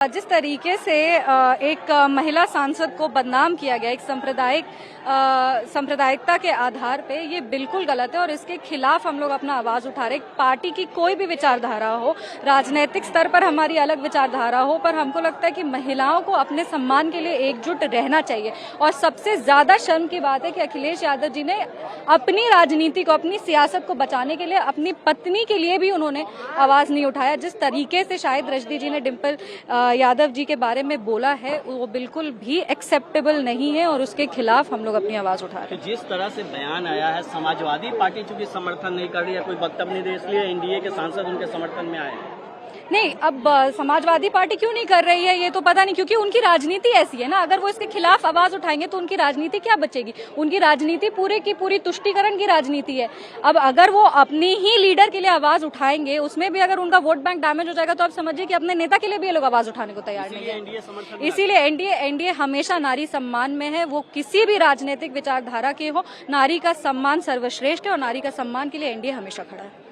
जिस तरीके से एक महिला सांसद को बदनाम किया गया एक सांप्रदायिकता के आधार पे, ये बिल्कुल गलत है और इसके खिलाफ हम लोग अपना आवाज उठा रहे हैं। पार्टी की कोई भी विचारधारा हो, राजनीतिक स्तर पर हमारी अलग विचारधारा हो, पर हमको लगता है कि महिलाओं को अपने सम्मान के लिए एकजुट रहना चाहिए। और सबसे ज्यादा शर्म की बात है कि अखिलेश यादव जी ने अपनी राजनीति को, अपनी सियासत को बचाने के लिए अपनी पत्नी के लिए भी उन्होंने आवाज नहीं उठाया। जिस तरीके से शायद रजनी जी ने डिम्पल यादव जी के बारे में बोला है वो बिल्कुल भी एक्सेप्टेबल नहीं है और उसके खिलाफ हम लोग अपनी आवाज उठा रहे हैं। तो जिस तरह से बयान आया है, समाजवादी पार्टी चूंकि समर्थन नहीं कर रही है, कोई वक्तव्य नहीं दे, इसलिए एनडीए के सांसद उनके समर्थन में आए हैं। नहीं, अब समाजवादी पार्टी क्यों नहीं कर रही है ये तो पता नहीं, क्योंकि उनकी राजनीति ऐसी है ना। अगर वो इसके खिलाफ आवाज उठाएंगे तो उनकी राजनीति क्या बचेगी? उनकी राजनीति पूरे की पूरी तुष्टीकरण की राजनीति है। अब अगर वो अपनी ही लीडर के लिए आवाज उठाएंगे, उसमें भी अगर उनका वोट बैंक डैमेज हो जाएगा, तो आप समझिए कि अपने नेता के लिए भी ये लोग आवाज उठाने को तैयार नहीं है। इसीलिए एनडीए हमेशा नारी सम्मान में है। वो किसी भी राजनीतिक विचारधारा के हो, नारी का सम्मान सर्वश्रेष्ठ है और नारी का सम्मान के लिए एनडीए हमेशा खड़ा है।